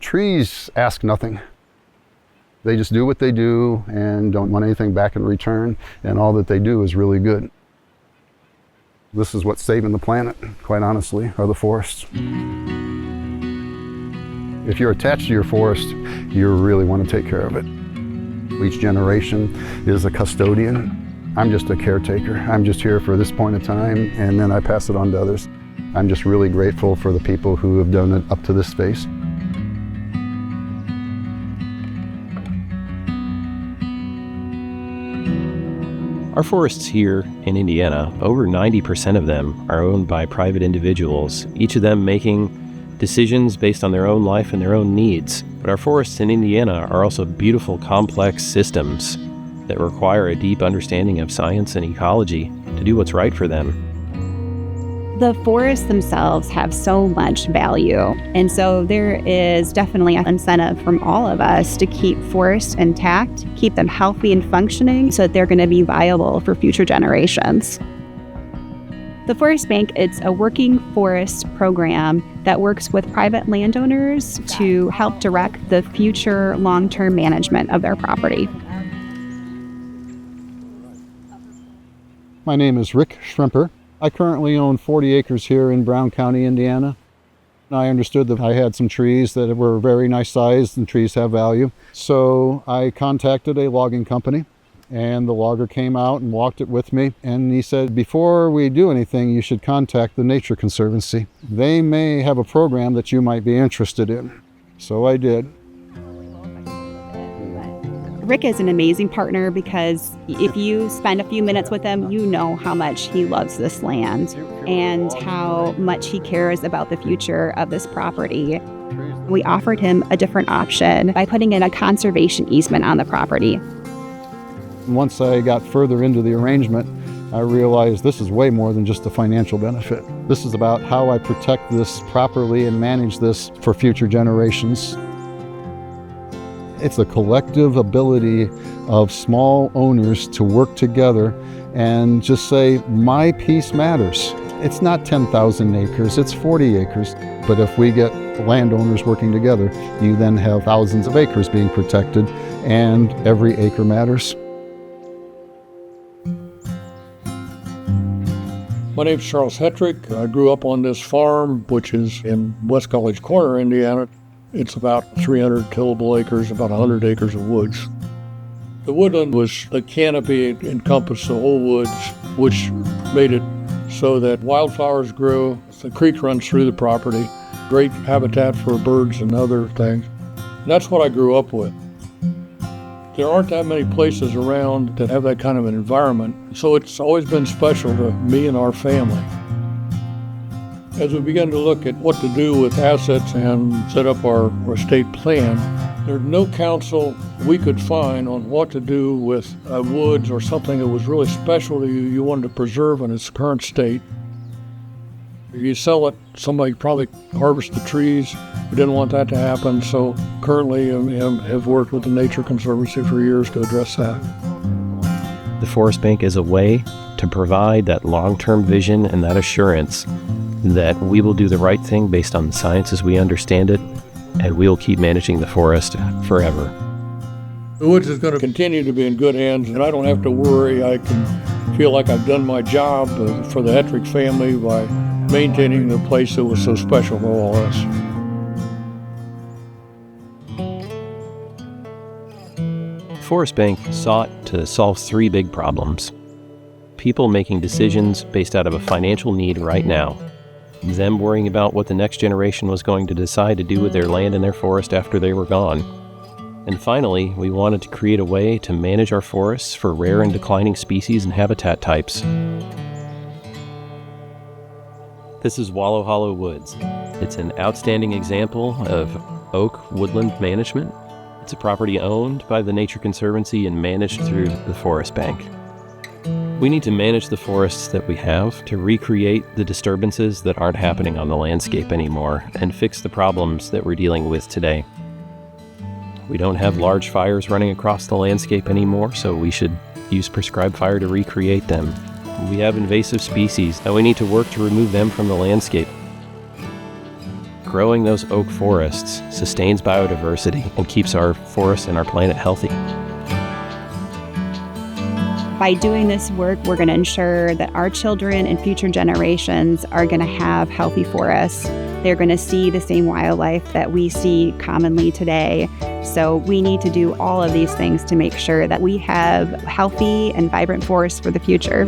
Trees ask nothing. They just do what they do and don't want anything back in return, and all that they do is really good. This is what's saving the planet, quite honestly, are the forests. If you're attached to your forest, you really want to take care of it. Each generation is a custodian. I'm just a caretaker. I'm just here for this point of time, and then I pass it on to others. I'm just really grateful for the people who have done it up to this space. Our forests here in Indiana, over 90% of them are owned by private individuals, each of them making decisions based on their own life and their own needs. But our forests in Indiana are also beautiful, complex systems that require a deep understanding of science and ecology to do what's right for them. The forests themselves have so much value, and so there is definitely an incentive from all of us to keep forests intact, keep them healthy and functioning so that they're going to be viable for future generations. The Forest Bank, it's a working forest program that works with private landowners to help direct the future long-term management of their property. My name is Rick Schrimper. I currently own 40 acres here in Brown County, Indiana. I understood that I had some trees that were very nice sized, and trees have value. So I contacted a logging company, and the logger came out and walked it with me. And he said, before we do anything, you should contact the Nature Conservancy. They may have a program that you might be interested in. So I did. Rick is an amazing partner because if you spend a few minutes with him, you know how much he loves this land and how much he cares about the future of this property. We offered him a different option by putting in a conservation easement on the property. Once I got further into the arrangement, I realized this is way more than just a financial benefit. This is about how I protect this properly and manage this for future generations. It's a collective ability of small owners to work together and just say, my piece matters. It's not 10,000 acres, it's 40 acres. But if we get landowners working together, you then have thousands of acres being protected, and every acre matters. My name's Charles Hetrick. I grew up on this farm, which is in West College Corner, Indiana. It's about 300 tillable acres, about 100 acres of woods. The woodland was the canopy, it encompassed the whole woods, which made it so that wildflowers grew. The creek runs through the property, great habitat for birds and other things. And that's what I grew up with. There aren't that many places around that have that kind of an environment, so it's always been special to me and our family. As we began to look at what to do with assets and set up our estate plan, there's no counsel we could find on what to do with woods or something that was really special to you, you wanted to preserve in its current state. If you sell it, somebody probably harvest the trees. We didn't want that to happen, so currently have worked with the Nature Conservancy for years to address that. The Forest Bank is a way to provide that long-term vision and that assurance that we will do the right thing based on the science as we understand it, and we'll keep managing the forest forever. The woods is going to continue to be in good hands, and I don't have to worry. I can feel like I've done my job for the Hetrick family by maintaining the place that was so special to all of us. The Forest Bank sought to solve three big problems. People making decisions based out of a financial need right now, them worrying about what the next generation was going to decide to do with their land and their forest after they were gone. And finally, we wanted to create a way to manage our forests for rare and declining species and habitat types. This is Wallow Hollow Woods. It's an outstanding example of oak woodland management. It's a property owned by the Nature Conservancy and managed through the Forest Bank. We need to manage the forests that we have to recreate the disturbances that aren't happening on the landscape anymore and fix the problems that we're dealing with today. We don't have large fires running across the landscape anymore, so we should use prescribed fire to recreate them. We have invasive species, and we need to work to remove them from the landscape. growing those oak forests sustains biodiversity and keeps our forests and our planet healthy. By doing this work, we're going to ensure that our children and future generations are going to have healthy forests. They're going to see the same wildlife that we see commonly today. So we need to do all of these things to make sure that we have healthy and vibrant forests for the future.